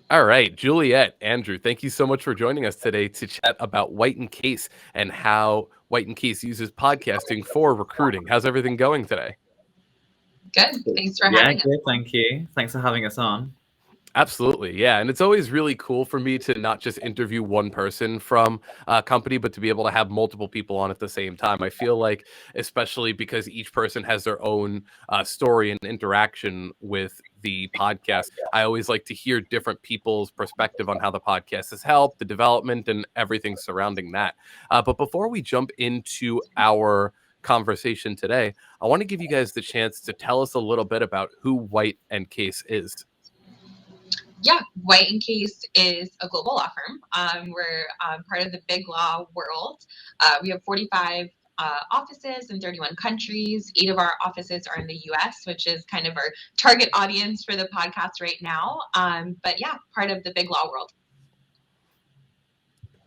All right, Juliet, Andrew, thank you so much for joining us today to chat about White and Case and how White and Case uses podcasting for recruiting. How's everything going today? Good. Thanks for Yeah, having us. good. Thank you. Thanks for having us on. Absolutely, yeah, and it's always really cool for me to not just interview one person from a company, but to be able to have multiple people on at the same time. I feel like, especially because each person has their own story and interaction with the podcast, I always like to hear different people's perspective on how the podcast has helped, the development, and everything surrounding that. But before we jump into our conversation today, I want to give you guys the chance to tell us a little bit about who White and Case is. Yeah, White and Case is a global law firm. We're part of the big law world. We have 45 offices in 31 countries. 8 of our offices are in the US, which is kind of our target audience for the podcast right now. But yeah, part of the big law world.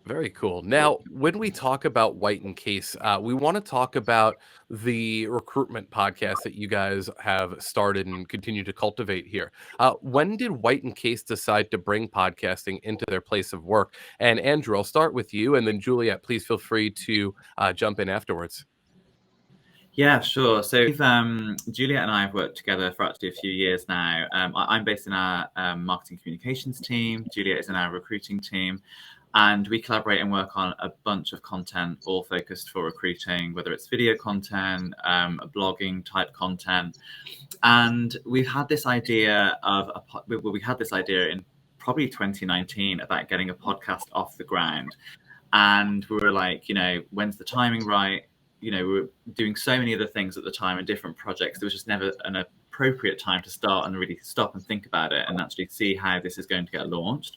Very cool. Now, when we talk about White and Case, we want to talk about the recruitment podcast that you guys have started and continue to cultivate here. When did White and Case decide to bring podcasting into their place of work? And Andrew, I'll start with you, and then Juliet, please feel free to jump in afterwards. Yeah, sure. So Juliet and I have worked together for actually a few years now. I'm based in our marketing communications team. Juliet is in our recruiting team. And we collaborate and work on a bunch of content, all focused for recruiting, whether it's video content, blogging type content. And we've had this idea in probably 2019 about getting a podcast off the ground. And we were like, when's the timing right? We were doing so many other things at the time and different projects. There was just never an appropriate time to start and really stop and think about it and actually see how this is going to get launched.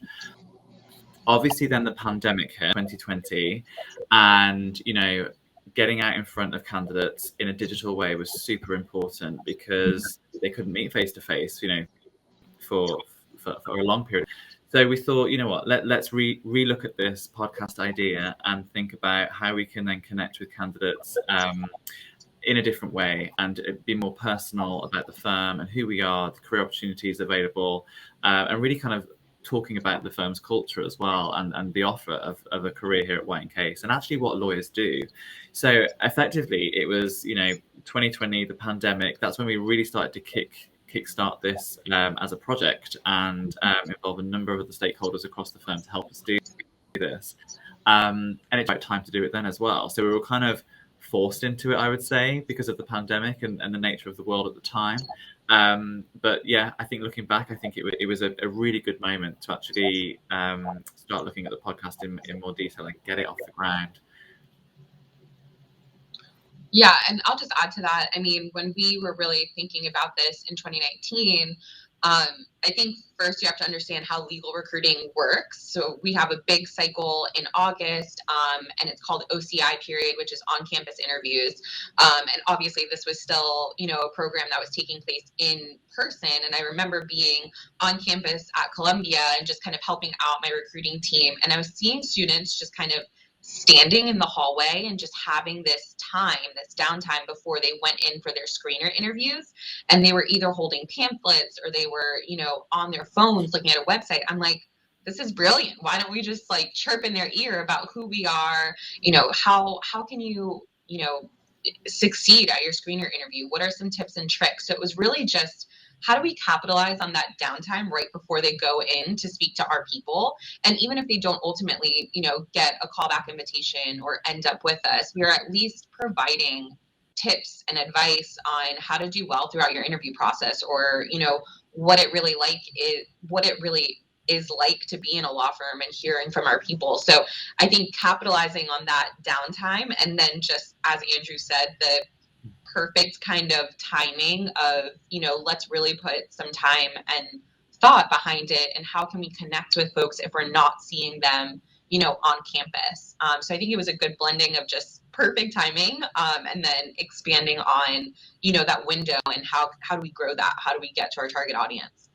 Obviously, then the pandemic hit, 2020, and getting out in front of candidates in a digital way was super important because they couldn't meet face to face, for a long period. So we thought, you know what, let's relook at this podcast idea and think about how we can then connect with candidates in a different way and be more personal about the firm and who we are, the career opportunities available, and really kind of talking about the firm's culture as well and the offer of a career here at White & Case and actually what lawyers do. So effectively, it was, 2020, the pandemic, that's when we really started to kickstart this as a project and involve a number of other stakeholders across the firm to help us do this. And it's the right time to do it then as well. So we were kind of forced into it, I would say, because of the pandemic and the nature of the world at the time. But yeah, I think looking back, I think it was a really good moment to actually start looking at the podcast in more detail and get it off the ground. Yeah, and I'll just add to that. I mean, when we were really thinking about this in 2019, I think first you have to understand how legal recruiting works. So we have a big cycle in August, and it's called OCI period, which is on-campus interviews. And obviously, this was still, a program that was taking place in person. And I remember being on campus at Columbia and just kind of helping out my recruiting team. And I was seeing students just kind of standing in the hallway and just having this downtime before they went in for their screener interviews. And they were either holding pamphlets or they were, on their phones looking at a website. I'm like, this is brilliant. Why don't we just like chirp in their ear about who we are? How can you, succeed at your screener interview? What are some tips and tricks? So it was really just, how do we capitalize on that downtime right before they go in to speak to our people? And even if they don't ultimately, get a callback invitation or end up with us, we are at least providing tips and advice on how to do well throughout your interview process, or, what it really is like to be in a law firm and hearing from our people. So I think capitalizing on that downtime, and then just as Andrew said, the perfect kind of timing of, let's really put some time and thought behind it, and how can we connect with folks if we're not seeing them, on campus. So I think it was a good blending of just perfect timing, and then expanding on, that window and how do we grow that? How do we get to our target audience?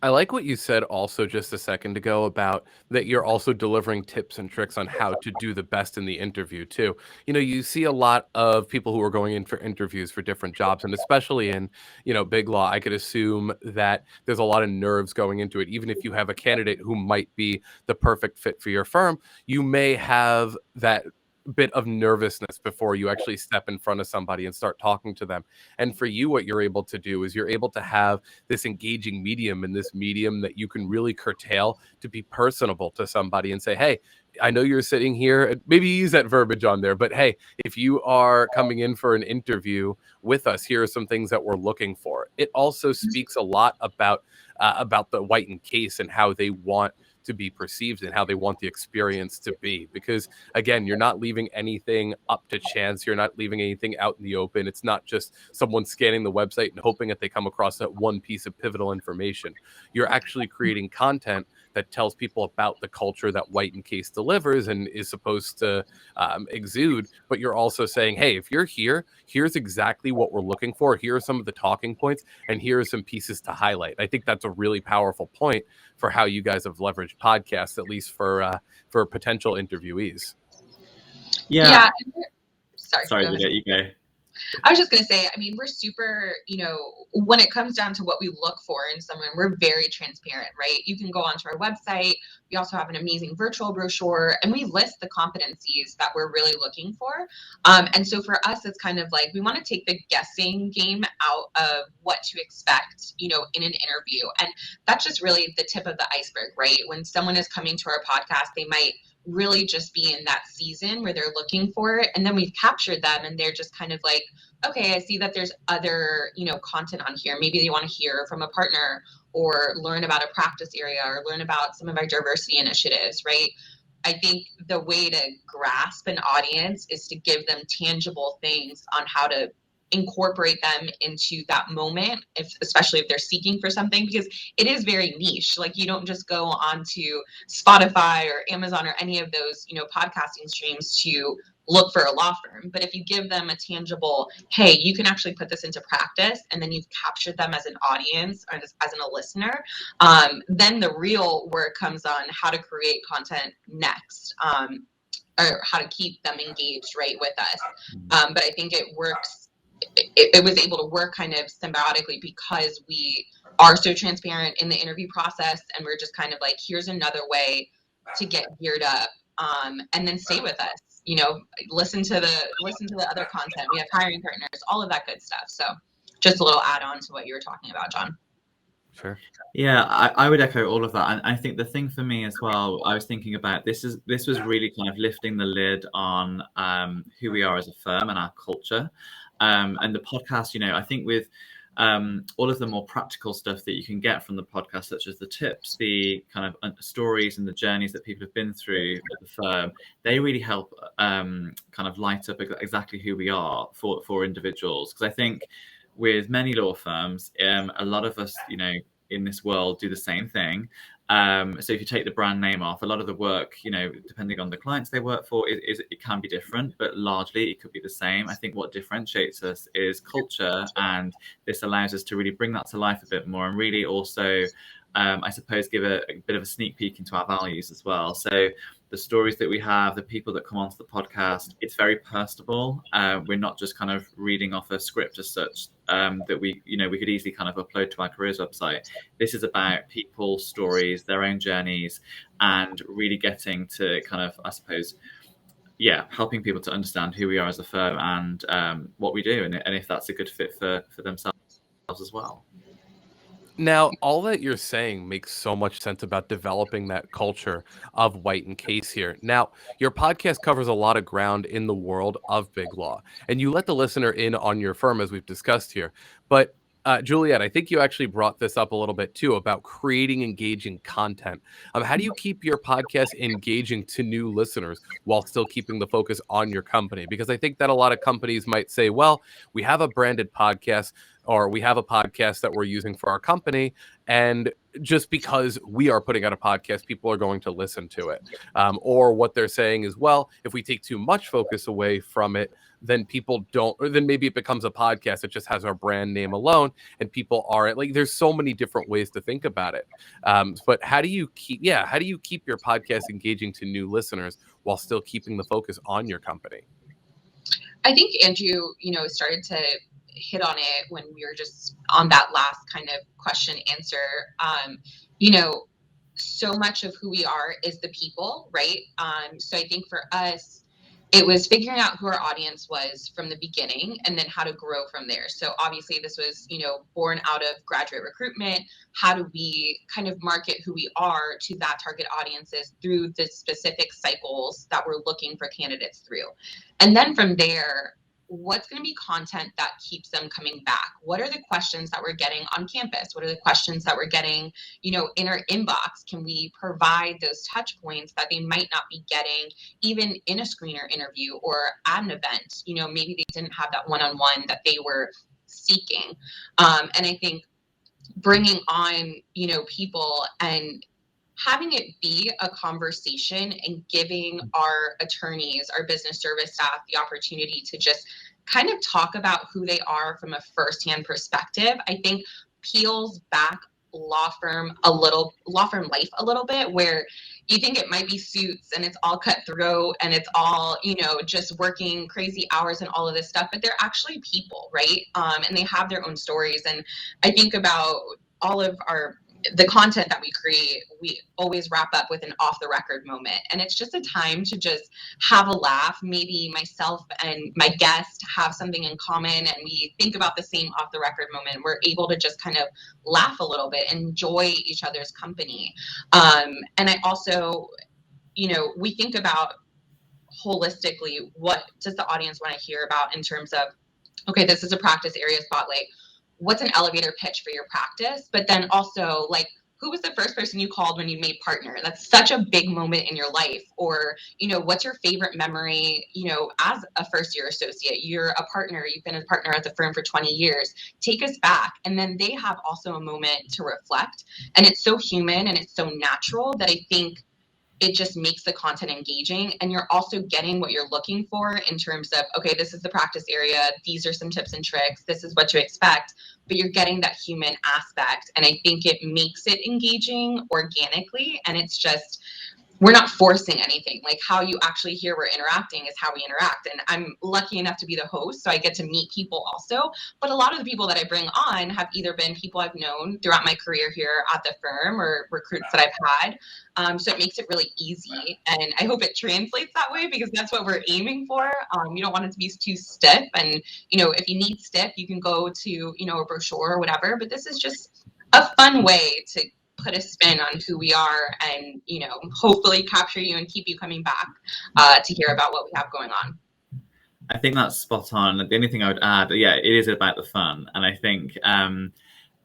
I like what you said also just a second ago about that you're also delivering tips and tricks on how to do the best in the interview too. You see a lot of people who are going in for interviews for different jobs, and especially in, big law, I could assume that there's a lot of nerves going into it. Even if you have a candidate who might be the perfect fit for your firm, you may have that bit of nervousness before you actually step in front of somebody and start talking to them. And for you, what you're able to do is you're able to have this engaging medium and this medium that you can really curtail to be personable to somebody and say, hey, I know you're sitting here, maybe use that verbiage on there, but hey, if you are coming in for an interview with us, here are some things that we're looking for. It also speaks a lot about the Whiten case and how they want to be perceived and how they want the experience to be. Because again, you're not leaving anything up to chance. You're not leaving anything out in the open. It's not just someone scanning the website and hoping that they come across that one piece of pivotal information. You're actually creating content that tells people about the culture that Whiten Case delivers and is supposed to exude. But you're also saying, hey, if you're here, here's exactly what we're looking for. Here are some of the talking points, and here are some pieces to highlight. I think that's a really powerful point for how you guys have leveraged podcasts, at least for potential interviewees. Yeah. Sorry, Juliet, you go. I was just going to say, I mean, we're super, when it comes down to what we look for in someone, we're very transparent, right? You can go onto our website. We also have an amazing virtual brochure, and we list the competencies that we're really looking for. And so for us, it's kind of like we want to take the guessing game out of what to expect, in an interview. And that's just really the tip of the iceberg, right? When someone is coming to our podcast, they might really just be in that season where they're looking for it, and then we've captured them and they're just kind of like, okay, I see that there's other content on here. Maybe they want to hear from a partner or learn about a practice area or learn about some of our diversity initiatives, right? I think the way to grasp an audience is to give them tangible things on how to incorporate them into that moment, especially if they're seeking for something, because it is very niche. Like, you don't just go onto Spotify or Amazon or any of those, podcasting streams to look for a law firm. But if you give them a tangible, hey, you can actually put this into practice, and then you've captured them as an audience or as a listener, then the real work comes on how to create content next, or how to keep them engaged right with us. But I think it works. It was able to work kind of symbiotically because we are so transparent in the interview process, and we're just kind of like, here's another way to get geared up, and then stay with us. Listen to the other content. We have hiring partners, all of that good stuff. So just a little add on to what you were talking about, John. Sure. Yeah, I would echo all of that. And I think the thing for me as well, I was thinking about this was really kind of lifting the lid on who we are as a firm and our culture. And the podcast, I think with all of the more practical stuff that you can get from the podcast, such as the tips, the kind of stories and the journeys that people have been through at the firm, they really help kind of light up exactly who we are for individuals. Because I think with many law firms, a lot of us, in this world do the same thing. So if you take the brand name off, a lot of the work, depending on the clients they work for, it can be different, but largely it could be the same. I think what differentiates us is culture, and this allows us to really bring that to life a bit more, and really also, I suppose, give a bit of a sneak peek into our values as well. So the stories that we have, the people that come onto the podcast, it's very personable. We're not just kind of reading off a script as such, that we could easily kind of upload to our careers website. This is about people, stories, their own journeys, and really getting to kind of, I suppose, helping people to understand who we are as a firm and what we do, and if that's a good fit for themselves as well. Now, all that you're saying makes so much sense about developing that culture of Whiten Case here. Now, your podcast covers a lot of ground in the world of big law, and you let the listener in on your firm, as we've discussed here. But Juliet, I think you actually brought this up a little bit too about creating engaging content. How do you keep your podcast engaging to new listeners while still keeping the focus on your company? Because I think that a lot of companies might say, well, we have a branded podcast, or we have a podcast that we're using for our company, and just because we are putting out a podcast, people are going to listen to it. Or what they're saying is, well, if we take too much focus away from it, then people don't, or then maybe it becomes a podcast that just has our brand name alone, and people are like, there's so many different ways to think about it. But how do you keep your podcast engaging to new listeners while still keeping the focus on your company? I think Andrew, started to hit on it when we were just on that last kind of question answer. So much of who we are is the people, right? So I think for us, it was figuring out who our audience was from the beginning and then how to grow from there. So obviously this was, born out of graduate recruitment. How do we kind of market who we are to that target audiences through the specific cycles that we're looking for candidates through? And then from there, what's going to be content that keeps them coming back? What are the questions that we're getting on campus? What are the questions that we're getting, in our inbox? Can we provide those touch points that they might not be getting even in a screener interview or at an event? Maybe they didn't have that one-on-one that they were seeking. And I think bringing on, people and having it be a conversation and giving our attorneys, our business service staff, the opportunity to just kind of talk about who they are from a firsthand perspective, I think peels back law firm life a little bit, where you think it might be suits and it's all cutthroat and it's all, just working crazy hours and all of this stuff, but they're actually people, right? And they have their own stories. And I think about all of the content that we create, we always wrap up with an off the record moment. And it's just a time to just have a laugh. Maybe myself and my guest have something in common and we think about the same off the record moment. We're able to just kind of laugh a little bit, enjoy each other's company. And I also, we think about holistically, what does the audience want to hear about in terms of, okay, this is a practice area spotlight. What's an elevator pitch for your practice? But then also, like, who was the first person you called when you made partner? That's such a big moment in your life. Or, what's your favorite memory, as a first year associate? You're a partner, you've been a partner at the firm for 20 years. Take us back. And then they have also a moment to reflect. And it's so human and it's so natural that I think it just makes the content engaging, and you're also getting what you're looking for in terms of, okay, this is the practice area, these are some tips and tricks, this is what to expect, but you're getting that human aspect. And I think it makes it engaging organically, and it's just, we're not forcing anything. Like, how you actually hear we're interacting is how we interact. And I'm lucky enough to be the host, so I get to meet people also. But a lot of the people that I bring on have either been people I've known throughout my career here at the firm or recruits that I've had. So it makes it really easy. And I hope it translates that way, because that's what we're aiming for. You don't want it to be too stiff. And, if you need stiff, you can go to, a brochure or whatever. But this is just a fun way to put a spin on who we are and, hopefully capture you and keep you coming back to hear about what we have going on. I think that's spot on. The only thing I would add, it is about the fun. And I think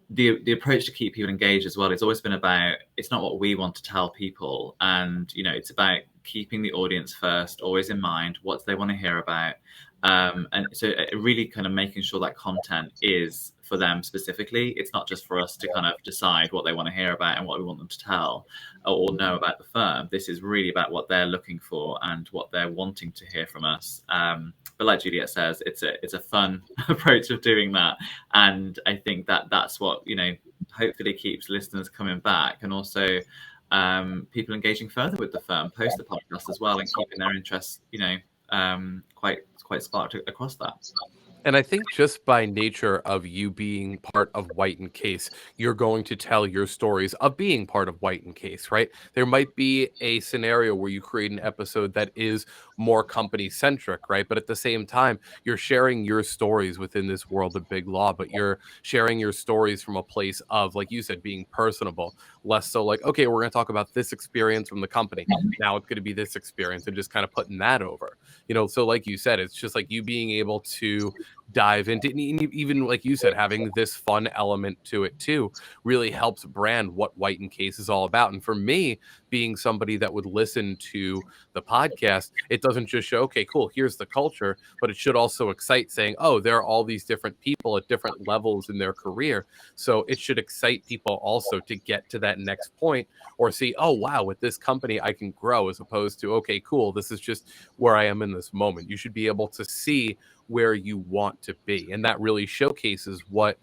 the approach to keep people engaged as well, it's always been about, it's not what we want to tell people. And, it's about keeping the audience first, always in mind, what they want to hear about. And so really kind of making sure that content is for them specifically. It's not just for us to kind of decide what they want to hear about and what we want them to tell or know about the firm. This is really about what they're looking for and what they're wanting to hear from us. But like Juliet says, it's a fun approach of doing that. And I think that's what, hopefully keeps listeners coming back, and also people engaging further with the firm post the podcast as well, and keeping their interest, quite sparked across that. And I think just by nature of you being part of White and Case, you're going to tell your stories of being part of White and Case, right? There might be a scenario where you create an episode that is more company centric, right? But at the same time, you're sharing your stories within this world of big law, but you're sharing your stories from a place of, like you said, being personable, less so like, okay, we're going to talk about this experience from the company. Now it's going to be this experience, and just kind of putting that over, so like you said, it's just like you being able to dive into, and even like you said, having this fun element to it too really helps brand what White and Case is all about. And for me, being somebody that would listen to the podcast, it doesn't just show, okay, cool, here's the culture, but it should also excite, saying, oh, there are all these different people at different levels in their career. So it should excite people also to get to that next point, or see, oh, wow, with this company, I can grow, as opposed to, okay, cool, this is just where I am in this moment. You should be able to see where you want to be. And that really showcases what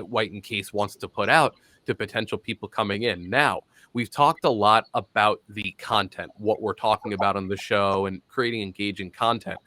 White and Case wants to put out to potential people coming in. Now, we've talked a lot about the content, what we're talking about on the show, and creating engaging content.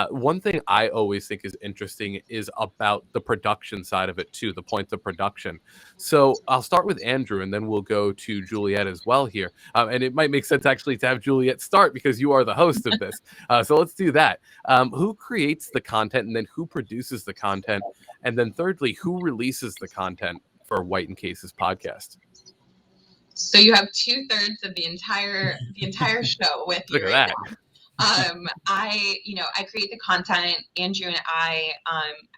One thing I always think is interesting is about the production side of it too, the points of production. So I'll start with Andrew, and then we'll go to Juliet as well here. And it might make sense actually to have Juliet start, because you are the host of this. So let's do that. Who creates the content, and then who produces the content? And then thirdly, who releases the content for White and Case's podcast? So you have 2/3 of the entire show with you right now. I create the content. Andrew and I,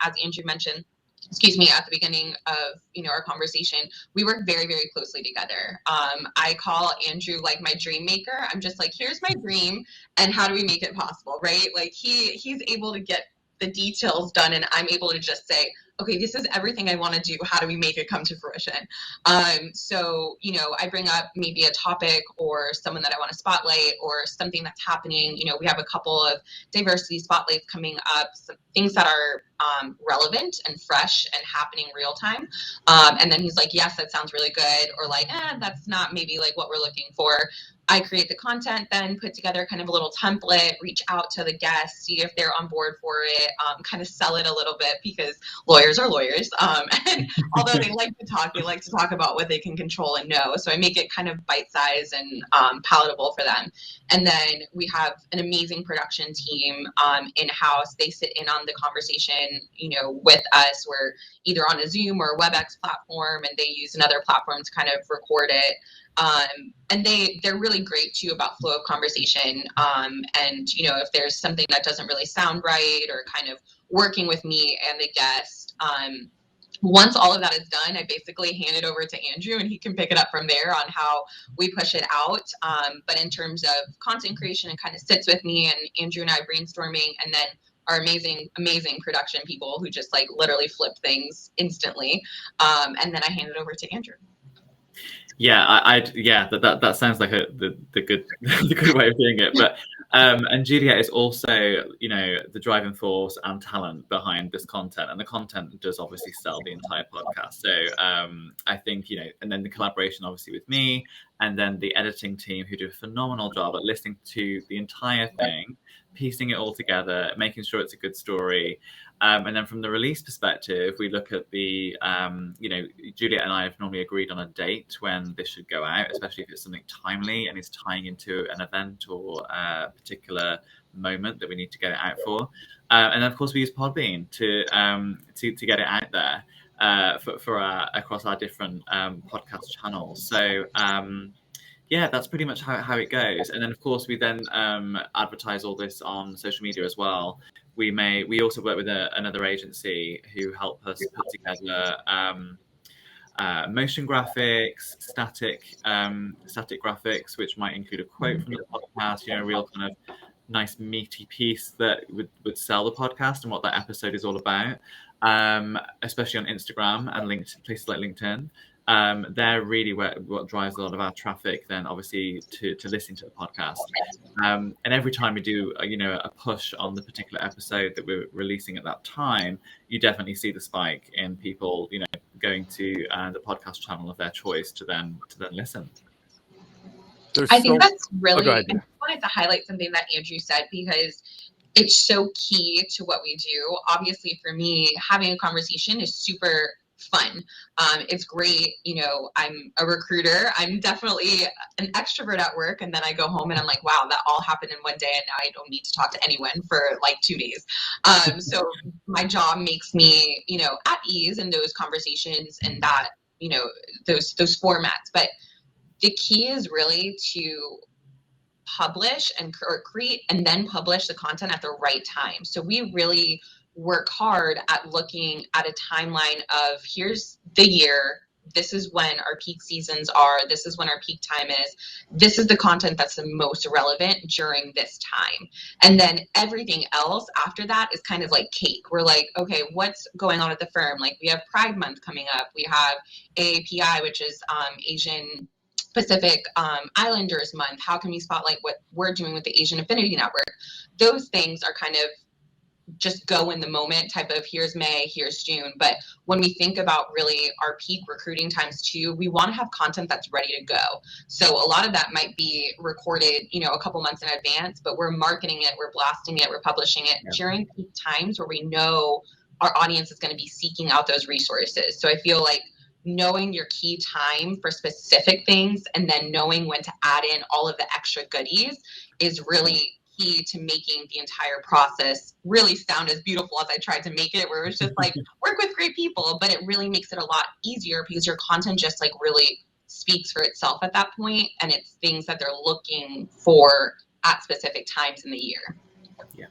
as Andrew mentioned, at the beginning of our conversation, we work very, very closely together. I call Andrew like my dream maker. I'm just like, here's my dream, and how do we make it possible, right? Like he's able to get the details done, and I'm able to just say, okay, this is everything I want to do. How do we make it come to fruition? I bring up maybe a topic or someone that I want to spotlight, or something that's happening. We have a couple of diversity spotlights coming up, some things that are relevant and fresh and happening real time. And then he's like, yes, that sounds really good. Or like, that's not maybe like what we're looking for. I create the content, then put together kind of a little template, reach out to the guests, see if they're on board for it, kind of sell it a little bit, because lawyers are lawyers. And although they like to talk about what they can control and know. So I make it kind of bite-sized and palatable for them. And then we have an amazing production team in-house. They sit in on the conversation, with us. We're either on a Zoom or a WebEx platform, and they use another platform to kind of record it. And they're really great too about flow of conversation. If there's something that doesn't really sound right, or kind of working with me and the guest, once all of that is done, I basically hand it over to Andrew, and he can pick it up from there on how we push it out. But in terms of content creation, it kind of sits with me, and Andrew and I brainstorming, and then our amazing production people who just like literally flip things instantly. And then I hand it over to Andrew. Yeah, that sounds like the good the good way of doing it. But and Juliet is also the driving force and talent behind this content, and the content does obviously sell the entire podcast. So I think and then the collaboration obviously with me, and then the editing team who do a phenomenal job at listening to the entire thing, piecing it all together, making sure it's a good story. And then from the release perspective, we look at the, Juliet and I have normally agreed on a date when this should go out, especially if it's something timely and is tying into an event or a particular moment that we need to get it out for. And then, of course, we use Podbean to get it out there across our different podcast channels. So, that's pretty much how it goes. And then, of course, we then advertise all this on social media as well. We also work with another agency who help us put together motion graphics, static graphics, which might include a quote from the podcast, a real kind of nice meaty piece that would sell the podcast and what that episode is all about, especially on Instagram and places like LinkedIn. They're really what drives a lot of our traffic then obviously to listening to the podcast. And every time we do a push on the particular episode that we're releasing at that time, you definitely see the spike in people going to the podcast channel of their choice to then listen. I think that's really, I wanted to highlight something that Andrew said, because it's so key to what we do. Obviously for me, having a conversation is super fun. It's great. I'm a recruiter. I'm definitely an extrovert at work. And then I go home and I'm like, wow, that all happened in one day. And now I don't need to talk to anyone for like 2 days. So my job makes me, at ease in those conversations and that, those formats. But the key is really to publish or create and then publish the content at the right time. So we really work hard at looking at a timeline of here's the year. This is when our peak seasons are. This is when our peak time is. This is the content that's the most relevant during this time. And then everything else after that is kind of like cake. We're like, okay, what's going on at the firm? Like we have Pride Month coming up. We have AAPI, which is Asian Pacific Islanders Month. How can we spotlight what we're doing with the Asian Affinity Network? Those things are kind of just go in the moment type of here's May, here's June. But when we think about really our peak recruiting times too, we want to have content that's ready to go. So a lot of that might be recorded, a couple months in advance, but we're marketing it, we're blasting it, we're publishing it during peak times where we know our audience is going to be seeking out those resources. So I feel like knowing your key time for specific things and then knowing when to add in all of the extra goodies is really key to making the entire process really sound as beautiful as I tried to make it, where it was just like work with great people, but it really makes it a lot easier because your content just like really speaks for itself at that point, and it's things that they're looking for at specific times in the year. Yeah.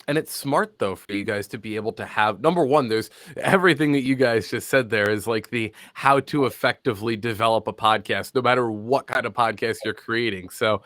And it's smart, though, for you guys to be able to have, number one, there's everything that you guys just said there is like the how to effectively develop a podcast, no matter what kind of podcast you're creating. So,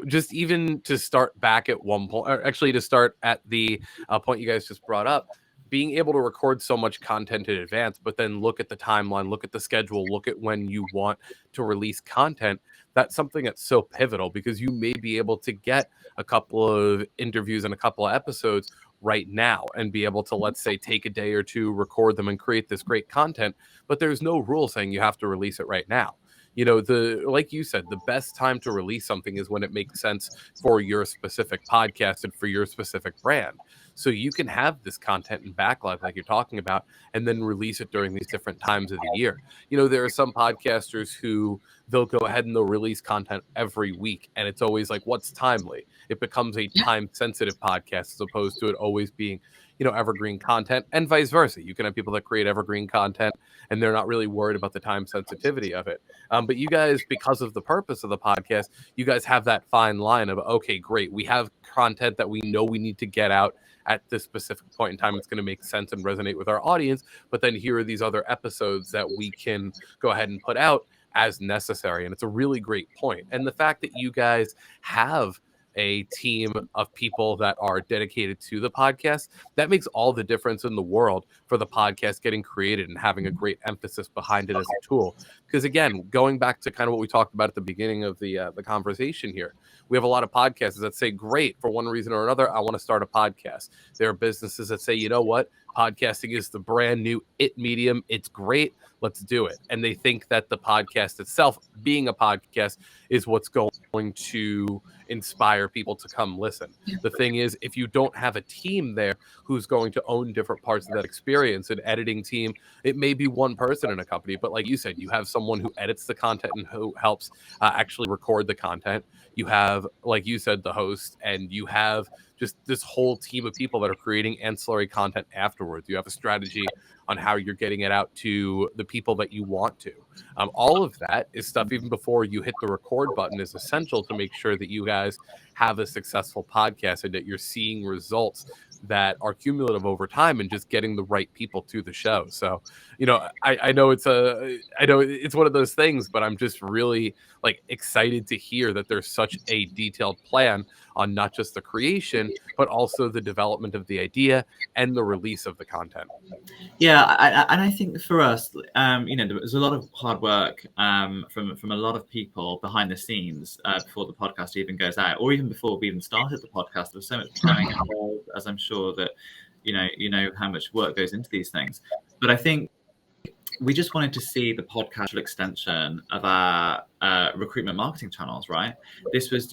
just even to start back at one point, or actually to start at the point you guys just brought up, being able to record so much content in advance, but then look at the timeline, look at the schedule, look at when you want to release content. That's something that's so pivotal because you may be able to get a couple of interviews and a couple of episodes right now and be able to, let's say, take a day or two, record them and create this great content. But there's no rule saying you have to release it right now. Like you said, the best time to release something is when it makes sense for your specific podcast and for your specific brand. So you can have this content in backlog like you're talking about and then release it during these different times of the year. There are some podcasters who they'll go ahead and they'll release content every week. And it's always like, what's timely? It becomes a time sensitive podcast as opposed to it always being, evergreen content, and vice versa. You can have people that create evergreen content and they're not really worried about the time sensitivity of it. But you guys, because of the purpose of the podcast, you guys have that fine line of, okay, great. We have content that we know we need to get out at this specific point in time. It's going to make sense and resonate with our audience. But then here are these other episodes that we can go ahead and put out as necessary. And it's a really great point. And the fact that you guys have a team of people that are dedicated to the podcast, that makes all the difference in the world for the podcast getting created and having a great emphasis behind it as a tool. Because again, going back to kind of what we talked about at the beginning of the conversation here, we have a lot of podcasters that say, great, for one reason or another, I want to start a podcast. There are businesses that say, you know what, podcasting is the brand new it medium. It's great. Let's do it. And they think that the podcast itself, being a podcast, is what's going to inspire people to come listen. The thing is, if you don't have a team there who's going to own different parts of that experience, an editing team, it may be one person in a company, but like you said, you have someone who edits the content and who helps actually record the content. You have, like you said, the host, and you have just this whole team of people that are creating ancillary content afterwards. You have a strategy on how you're getting it out to the people that you want to. All of that is stuff, even before you hit the record button, is essential to make sure that you guys have a successful podcast and that you're seeing results that are cumulative over time and just getting the right people to the show. So, I know it's one of those things, but I'm just really excited to hear that there's such a detailed plan on not just the creation, but also the development of the idea and the release of the content. Yeah, and I think for us, there's a lot of hard work from a lot of people behind the scenes before the podcast even goes out, or even before we even started the podcast. There's so much planning involved, as I'm sure that you know how much work goes into these things. But I think we just wanted to see the podcast extension of our recruitment marketing channels, right? This was,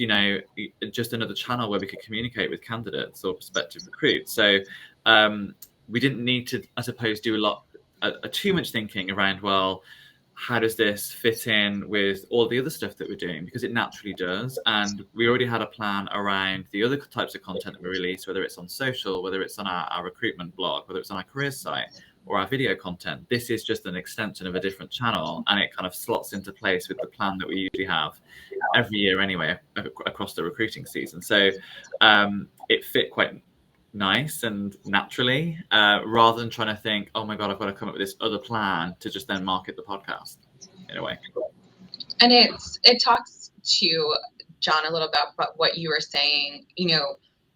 just another channel where we could communicate with candidates or prospective recruits. So we didn't need to, I suppose, do too much thinking around, well, how does this fit in with all the other stuff that we're doing? Because it naturally does. And we already had a plan around the other types of content that we release, whether it's on social, whether it's on our recruitment blog, whether it's on our careers site, or our video content. This is just an extension of a different channel, and it kind of slots into place with the plan that we usually have every year anyway across the recruiting season. So it fit quite nice and naturally, rather than trying to think, oh my God, I've got to come up with this other plan to just then market the podcast in a way. And it talks to John a little bit about what you were saying.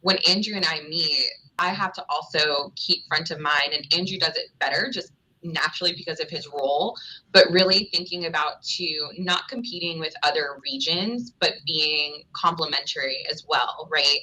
When Andrew and I meet, I have to also keep front of mind, and Andrew does it better just naturally because of his role, but really thinking about not competing with other regions, but being complementary as well, right?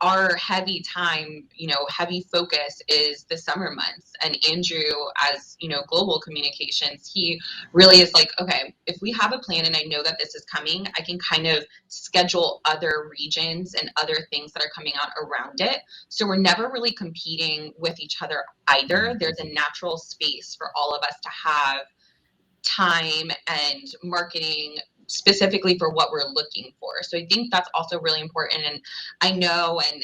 Our heavy time, heavy focus is the summer months. And Andrew, as global communications, he really is like, okay, if we have a plan and I know that this is coming, I can kind of schedule other regions and other things that are coming out around it. So we're never really competing with each other either. There's a natural space for all of us to have time and marketing specifically for what we're looking for. So I think that's also really important. And I know, and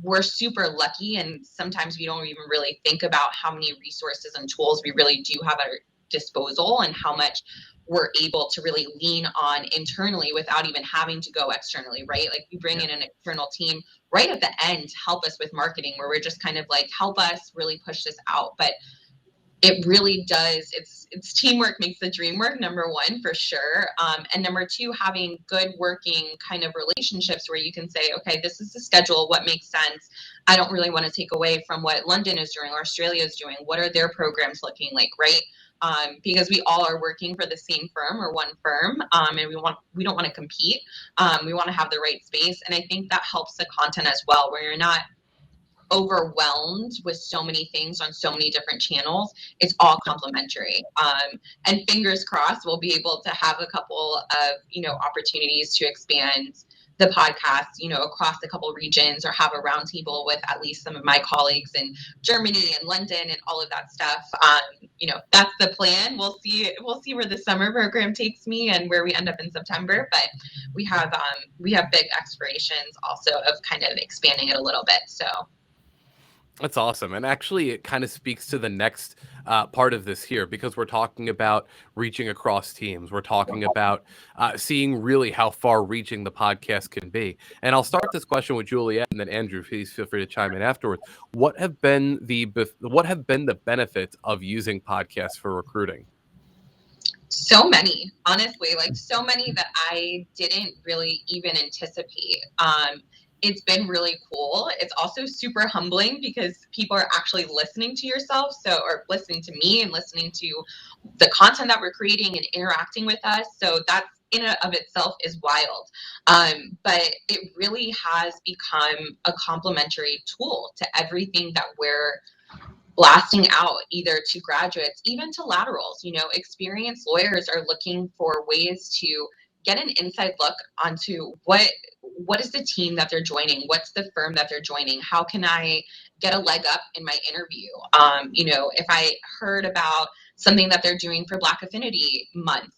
we're super lucky, and sometimes we don't even really think about how many resources and tools we really do have at our disposal and how much we're able to really lean on internally without even having to go externally, right? Like we bring in an external team right at the end to help us with marketing, where we're just kind of like, help us really push this out. But it really does. It's teamwork makes the dream work, number one, for sure. And number two, having good working kind of relationships where you can say, okay, this is the schedule. What makes sense? I don't really want to take away from what London is doing or Australia is doing. What are their programs looking like, right? Because we all are working for the same firm or one firm, and we don't want to compete. We want to have the right space. And I think that helps the content as well, where you're not overwhelmed with so many things on so many different channels. It's all complementary. And fingers crossed, we'll be able to have a couple of, opportunities to expand the podcast, across a couple regions, or have a roundtable with at least some of my colleagues in Germany and London and all of that stuff. That's the plan. We'll see where the summer program takes me and where we end up in September. But we have big aspirations also of kind of expanding it a little bit. So. That's awesome. And actually, it kind of speaks to the next part of this here, because we're talking about reaching across teams. We're talking about seeing really how far reaching the podcast can be. And I'll start this question with Juliet, and then Andrew, please feel free to chime in afterwards. What have been the benefits of using podcasts for recruiting? So many, honestly, like so many that I didn't really even anticipate. It's been really cool. It's also super humbling because people are actually listening to yourself, or listening to me and listening to the content that we're creating and interacting with us. So that's in and of itself is wild. But it really has become a complementary tool to everything that we're blasting out, either to graduates, even to laterals. Experienced lawyers are looking for ways to get an inside look onto what is the team that they're joining, what's the firm that they're joining, how can I get a leg up in my interview. If I heard about something that they're doing for Black Affinity Month,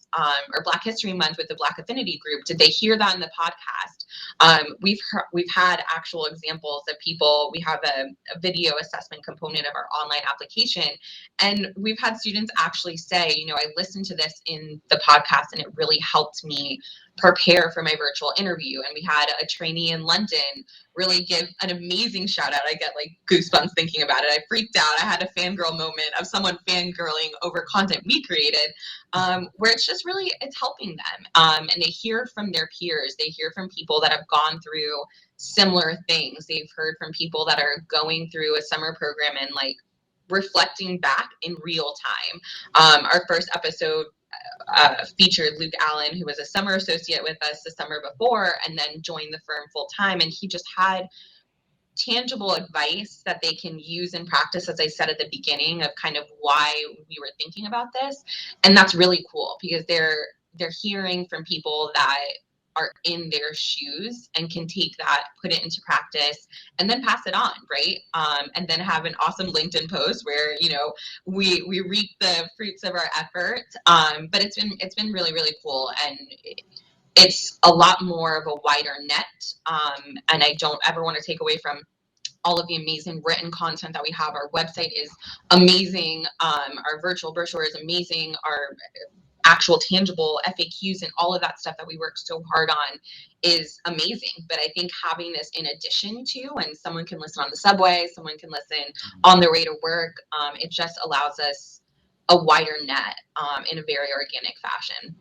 or Black History Month with the Black Affinity Group, did they hear that in the podcast? We've had actual examples of people. We have a video assessment component of our online application, and we've had students actually say, I listened to this in the podcast and it really helped me prepare for my virtual interview. And we had a trainee in London really give an amazing shout out. I get like goosebumps thinking about it. I freaked out. I had a fangirl moment of someone fangirling over content we created, where it's just really, it's helping them. And they hear from their peers. They hear from people that have gone through similar things. They've heard from people that are going through a summer program and like reflecting back in real time. Our first episode featured Luke Allen, who was a summer associate with us the summer before and then joined the firm full time. And he just had tangible advice that they can use in practice, as I said at the beginning, of kind of why we were thinking about this. And that's really cool because they're hearing from people that are in their shoes and can take that, put it into practice, and then pass it on, right? And then have an awesome LinkedIn post where we reap the fruits of our effort. But it's been really, really cool, and it's a lot more of a wider net. And I don't ever want to take away from all of the amazing written content that we have. Our website is amazing. Our virtual brochure is amazing. Our actual tangible FAQs and all of that stuff that we worked so hard on is amazing. But I think having this in addition to, and someone can listen on the subway, someone can listen on their way to work, it just allows us a wider net in a very organic fashion.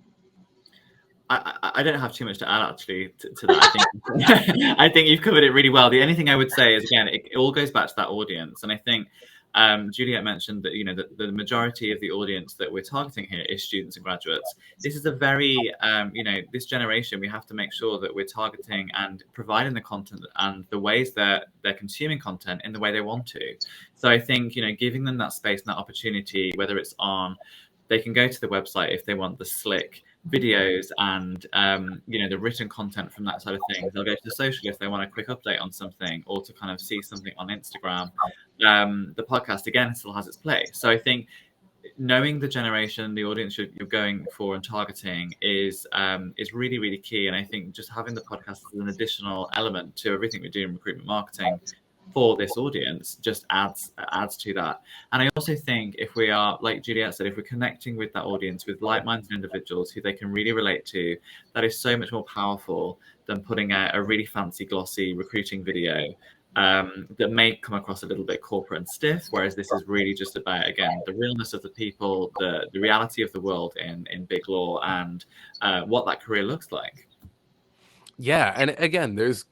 I don't have too much to add actually to that. I think I think you've covered it really well. The only thing I would say is, again, it all goes back to that audience, and I think Juliet mentioned that, you know, that the majority of the audience that we're targeting here is students and graduates. This is a very you know, this generation, we have to make sure that we're targeting and providing the content and the ways that they're consuming content in the way they want to. So I think, you know, giving them that space and that opportunity, whether it's on, they can go to the website if they want the slick videos and you know, the written content from that side of things. They'll go to the social if they want a quick update on something, or to kind of see something on Instagram. The podcast, again, still has its place. So I think knowing the generation, the audience you're going for and targeting is really, really key. And I think just having the podcast as an additional element to everything we do in recruitment marketing for this audience just adds to that. And I also think, if we are, like Juliet said, if we're connecting with that audience with like-minded individuals who they can really relate to, that is so much more powerful than putting out a really fancy, glossy recruiting video that may come across a little bit corporate and stiff, whereas this is really just about, again, the realness of the people, the reality of the world in big law, and what that career looks like. Yeah, and again, there's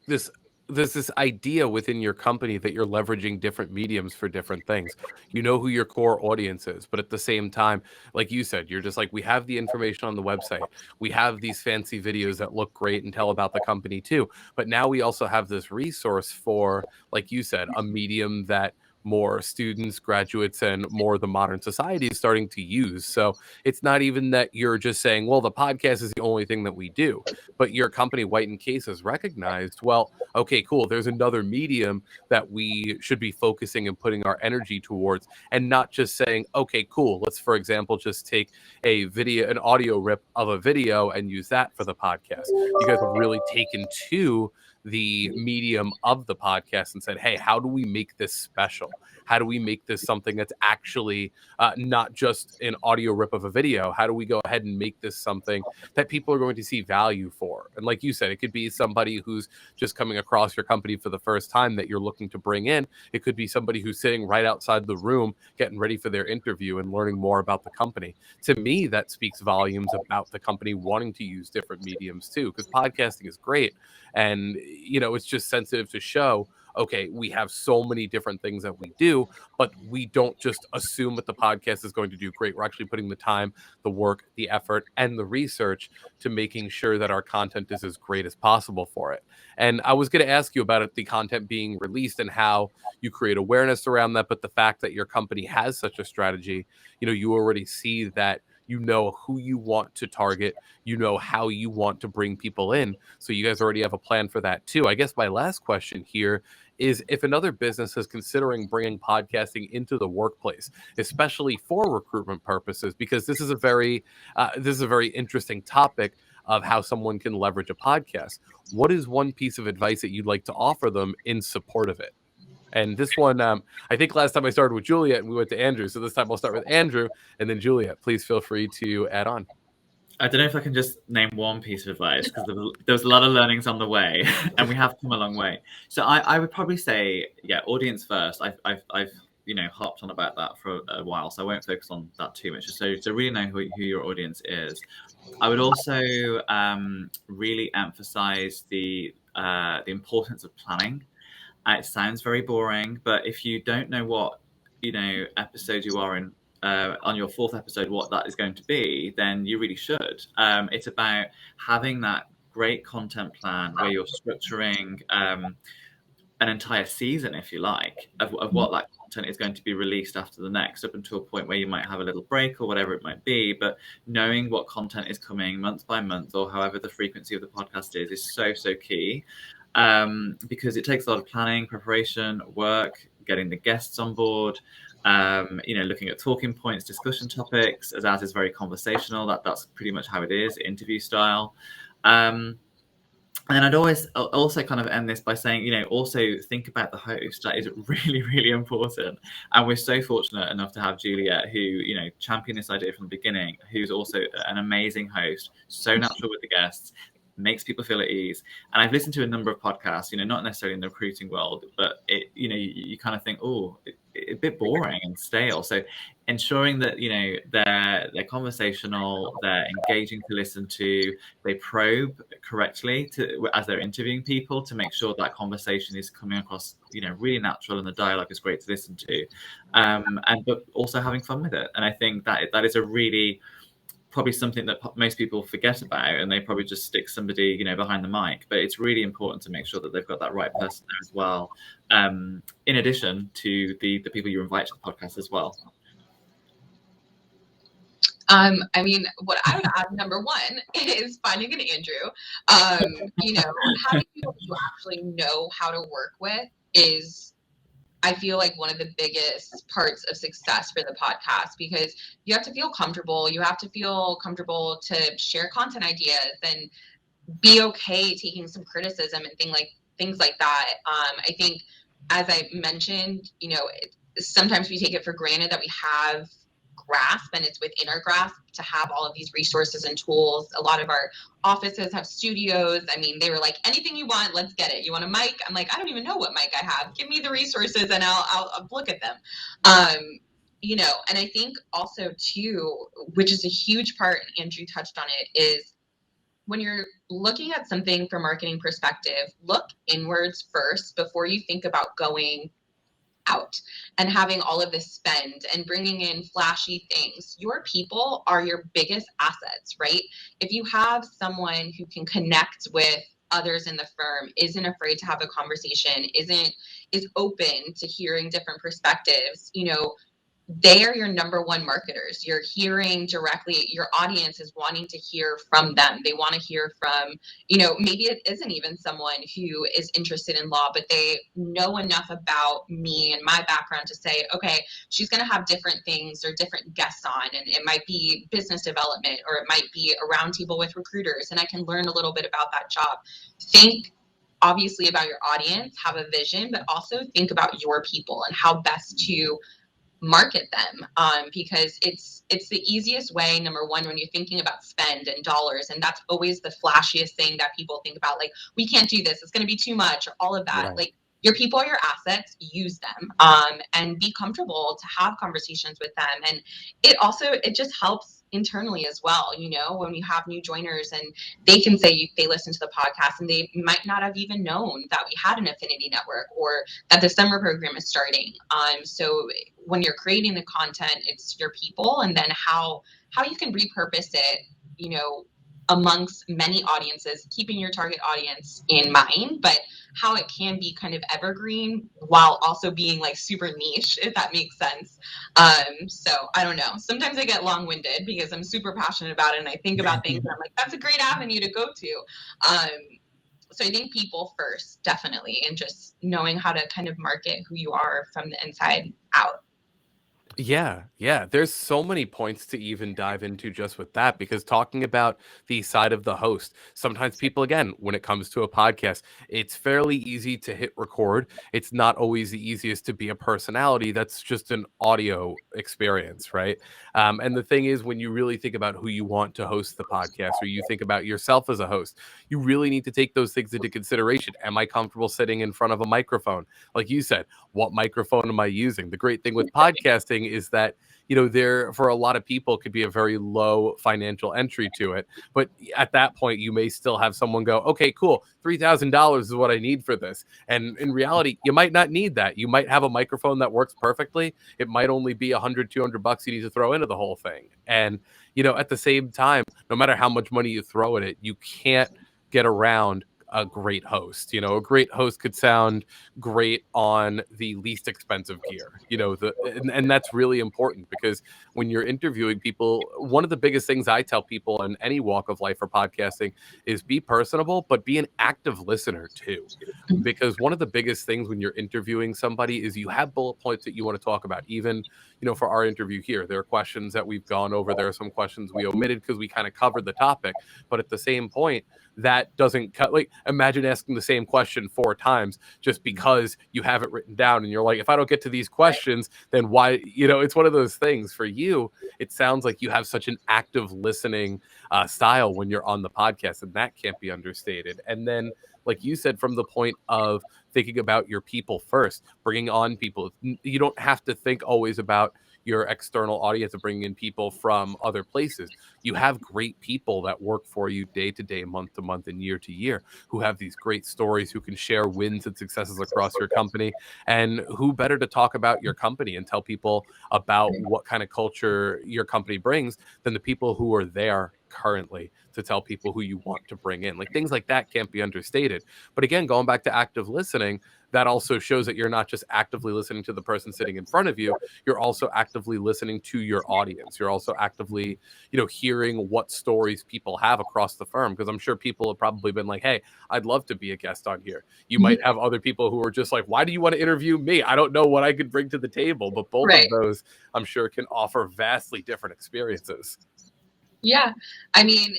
this idea within your company that you're leveraging different mediums for different things. You know who your core audience is, but at the same time, like you said, you're just like, we have the information on the website. We have these fancy videos that look great and tell about the company too. But now we also have this resource for, like you said, a medium that more students, graduates, and more the modern society is starting to use. So it's not even that you're just saying, well, the podcast is the only thing that we do, but your company, White and Case, has recognized, well, okay, cool, there's another medium that we should be focusing and putting our energy towards, and not just saying, okay, cool, let's, for example, just take an audio rip of a video and use that for the podcast. You guys have really taken to the medium of the podcast and said, hey, how do we make this special? How do we make this something that's actually not just an audio rip of a video? How do we go ahead and make this something that people are going to see value for? And like you said, it could be somebody who's just coming across your company for the first time that you're looking to bring in. It could be somebody who's sitting right outside the room getting ready for their interview and learning more about the company. To me, that speaks volumes about the company wanting to use different mediums too, because podcasting is great. And, you know, it's just sensitive to show, okay, we have so many different things that we do, but we don't just assume that the podcast is going to do great. We're actually putting the time, the work, the effort, and the research to making sure that our content is as great as possible for it. And I was going to ask you about it, the content being released and how you create awareness around that. But the fact that your company has such a strategy, you know, you already see that you know who you want to target, you know how you want to bring people in. So you guys already have a plan for that too. I guess my last question here is, if another business is considering bringing podcasting into the workplace, especially for recruitment purposes, because this is a very interesting topic of how someone can leverage a podcast. What is one piece of advice that you'd like to offer them in support of it? And this one, I think last time I started with Juliet and we went to Andrew. So this time I'll start with Andrew and then Juliet. Please feel free to add on. I don't know if I can just name one piece of advice, because there was a lot of learnings on the way and we have come a long way. So I would probably say, yeah, audience first. I've you know, harped on about that for a while, so I won't focus on that too much. So to really know who your audience is, I would also really emphasize the importance of planning. It sounds very boring, but if you don't know what, you know, episode you are in, on your fourth episode, what that is going to be, then you really should. It's about having that great content plan where you're structuring an entire season, if you like, of what that content is going to be released after the next, up until a point where you might have a little break or whatever it might be. But knowing what content is coming month by month, or however the frequency of the podcast is so key. Because it takes a lot of planning, preparation, work, getting the guests on board, you know, looking at talking points, discussion topics, as ours is very conversational. That's pretty much how it is, interview style. And then I'd always also kind of end this by saying, you know, also think about the host. That is really, really important. And we're so fortunate enough to have Juliet, who, you know, championed this idea from the beginning, who's also an amazing host, so natural with the guests, makes people feel at ease. And I've listened to a number of podcasts, you know, not necessarily in the recruiting world, but it, you know, you kind of think, oh, a bit boring and stale. So ensuring that, you know, they're conversational, they're engaging to listen to, they probe correctly to as they're interviewing people to make sure that conversation is coming across, you know, really natural and the dialogue is great to listen to, and but also having fun with it. And I think that is a really probably something that most people forget about, and they probably just stick somebody, you know, behind the mic. But it's really important to make sure that they've got that right person there as well, in addition to the people you invite to the podcast as well. I mean, what I would add, number one, is finding an Andrew. You know, having people you actually know how to work with is, I feel like, one of the biggest parts of success for the podcast, because you have to feel comfortable. You have to feel comfortable to share content ideas and be okay taking some criticism and things like that. I think, as I mentioned, you know, sometimes we take it for granted that we have grasp and it's within our grasp to have all of these resources and tools. A lot of our offices have studios. I mean, they were like, anything you want, let's get it. You want a mic? I'm like, I don't even know what mic I have. Give me the resources and I'll look at them. You know, and I think also too, which is a huge part, and Andrew touched on it, is when you're looking at something from marketing perspective, look inwards first before you think about going out and having all of this spend and bringing in flashy things. Your people are your biggest assets, right? If you have someone who can connect with others in the firm, isn't afraid to have a conversation, is open to hearing different perspectives, you know, they are your number one marketers. You're hearing directly, your audience is wanting to hear from them. They want to hear from, you know, maybe it isn't even someone who is interested in law, but they know enough about me and my background to say, okay, she's going to have different things or different guests on, and it might be business development, or it might be a roundtable with recruiters, and I can learn a little bit about that job. Think obviously about your audience, have a vision, but also think about your people and how best to market them, because it's the easiest way, number one, when you're thinking about spend and dollars, and that's always the flashiest thing that people think about, like, we can't do this, it's going to be too much, or all of that. Right. Like, your people are your assets, use them, and be comfortable to have conversations with them. And it just helps internally as well, you know, when you have new joiners and they can say they listen to the podcast and they might not have even known that we had an affinity network or that the summer program is starting. So when you're creating the content, it's your people, and then how you can repurpose it, you know, amongst many audiences, keeping your target audience in mind, but how it can be kind of evergreen while also being like super niche, if that makes sense. So I don't know. Sometimes I get long-winded because I'm super passionate about it and I think about things and I'm like, that's a great avenue to go to. So I think people first, definitely, and just knowing how to kind of market who you are from the inside out. Yeah, yeah. There's so many points to even dive into just with that, because talking about the side of the host, sometimes people, again, when it comes to a podcast, it's fairly easy to hit record. It's not always the easiest to be a personality. That's just an audio experience, right? And the thing is, when you really think about who you want to host the podcast, or you think about yourself as a host, you really need to take those things into consideration. Am I comfortable sitting in front of a microphone? Like you said, what microphone am I using? The great thing with podcasting is that, you know, there, for a lot of people, could be a very low financial entry to it. But at that point, you may still have someone go, okay, cool, $3,000 is what I need for this. And in reality, you might not need that. You might have a microphone that works perfectly. It might only be $100-200 you need to throw into the whole thing. And, you know, at the same time, no matter how much money you throw at it, you can't get around a great host. You know, a great host could sound great on the least expensive gear, you know, and that's really important, because when you're interviewing people, one of the biggest things I tell people in any walk of life for podcasting is be personable, but be an active listener too. Because one of the biggest things when you're interviewing somebody is you have bullet points that you want to talk about. Even, you know, for our interview here, there are questions that we've gone over. There are some questions we omitted because we kind of covered the topic. But at the same point, that doesn't cut, like, imagine asking the same question 4 times just because you have it written down and you're like, if I don't get to these questions, then why? It's one of those things. For you, it sounds like you have such an active listening style when you're on the podcast, and that can't be understated. And then, like you said, from the point of thinking about your people first, bringing on people, you don't have to think always about your external audience of bringing in people from other places. You have great people that work for you day to day, month to month, and year to year, who have these great stories, who can share wins and successes across your company. And who better to talk about your company and tell people about what kind of culture your company brings than the people who are there currently to tell people who you want to bring in. Like, things like that can't be understated. But again, going back to active listening, that also shows that you're not just actively listening to the person sitting in front of you, you're also actively listening to your audience. You're also actively, hearing what stories people have across the firm. Because I'm sure people have probably been like, hey, I'd love to be a guest on here. You might have other people who are just like, why do you want to interview me? I don't know what I could bring to the table. But both of those, I'm sure, can offer vastly different experiences. Yeah. I mean,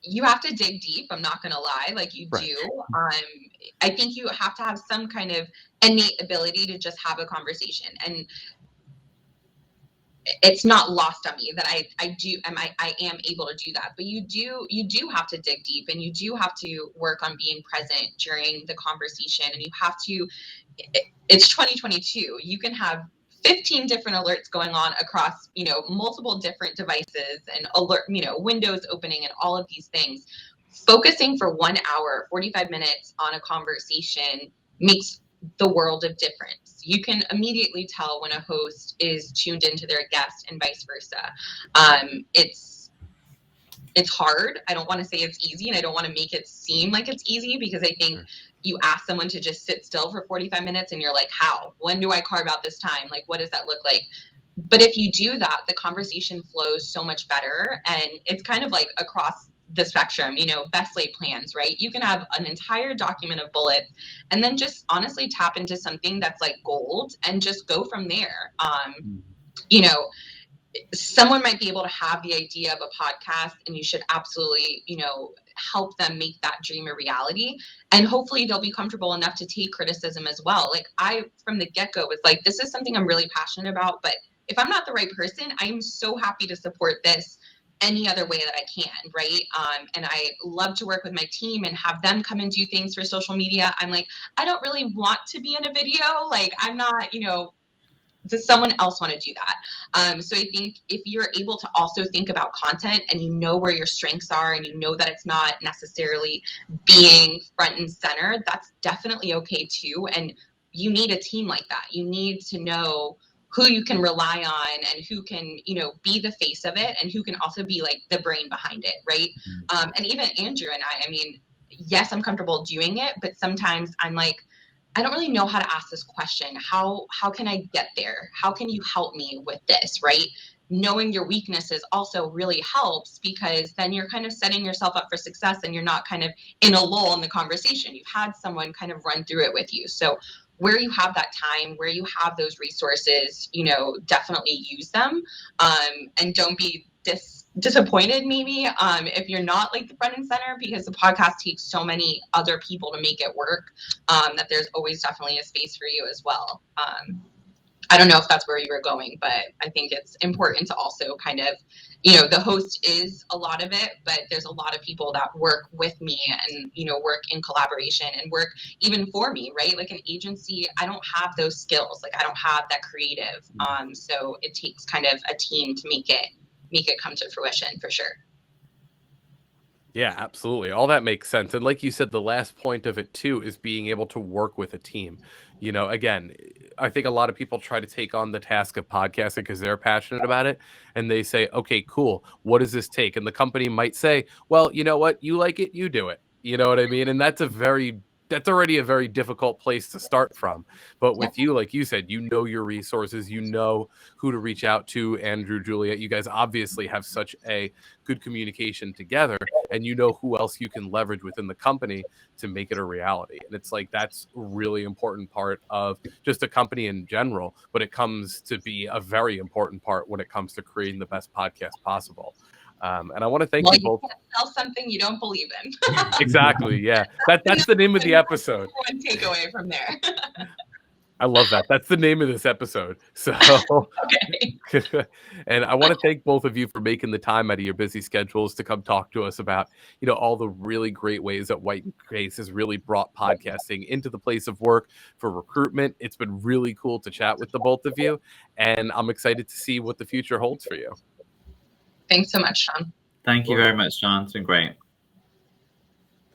you have to dig deep. I'm not going to lie. Like, you do. I think you have to have some kind of innate ability to just have a conversation. And it's not lost on me that I am able to do that. But you do have to dig deep, and you do have to work on being present during the conversation. And you have to, it's 2022. You can have 15 different alerts going on across, multiple different devices, and windows opening and all of these things. Focusing for 1 hour, 45 minutes on a conversation makes the world of difference. You can immediately tell when a host is tuned into their guest and vice versa. It's hard. I don't want to say it's easy, and I don't want to make it seem like it's easy, because I think you ask someone to just sit still for 45 minutes and you're like, how? When do I carve out this time? Like, what does that look like? But if you do that, the conversation flows so much better. And it's kind of like across the spectrum, best laid plans, right? You can have an entire document of bullets and then just honestly tap into something that's like gold and just go from there. Someone might be able to have the idea of a podcast, and you should absolutely, help them make that dream a reality. And hopefully they'll be comfortable enough to take criticism as well. Like, I, from the get-go, was like, this is something I'm really passionate about, but if I'm not the right person, I'm so happy to support this any other way that I can, right? And I love to work with my team and have them come and do things for social media. I'm like, I don't really want to be in a video. Like, I'm not, does someone else want to do that? So I think if you're able to also think about content, and you know where your strengths are, and you know that it's not necessarily being front and center, that's definitely okay too. And you need a team like that. You need to know who you can rely on, and who can, be the face of it, and who can also be like the brain behind it, right? And even Andrew and I mean, yes, I'm comfortable doing it, but sometimes I'm like, I don't really know how to ask this question. How can I get there? How can you help me with this, right? Knowing your weaknesses also really helps, because then you're kind of setting yourself up for success, and you're not kind of in a lull in the conversation. You've had someone kind of run through it with you. So where you have that time, where you have those resources, definitely use them, and don't be disappointed maybe if you're not like the front and center, because the podcast takes so many other people to make it work, that there's always definitely a space for you as well. I don't know if that's where you were going, but I think it's important to also kind of, the host is a lot of it, but there's a lot of people that work with me and, work in collaboration and work even for me, right? Like, an agency, I don't have those skills. Like, I don't have that creative. So it takes kind of a team to make it come to fruition, for sure. Yeah, absolutely. All that makes sense. And like you said, the last point of it too is being able to work with a team. Again, I think a lot of people try to take on the task of podcasting because they're passionate about it. And they say, okay, cool. What does this take? And the company might say, well, you know what? You like it, you do it. You know what I mean? And that's already a very difficult place to start from. But with you, like you said, your resources, who to reach out to. Andrew, Juliet, you guys obviously have such a good communication together, and who else you can leverage within the company to make it a reality. And it's like, that's a really important part of just a company in general, but it comes to be a very important part when it comes to creating the best podcast possible. And I want to thank Well, you you both. can't sell something you don't believe in. Exactly. Yeah. That's the name of the episode. One takeaway from there. I love that. That's the name of this episode. So, Okay. and I want to thank both of you for making the time out of your busy schedules to come talk to us about, all the really great ways that White & Case has really brought podcasting into the place of work for recruitment. It's been really cool to chat with the both of you, and I'm excited to see what the future holds for you. Thanks so much, Sean. Thank you very much, John. It's been great.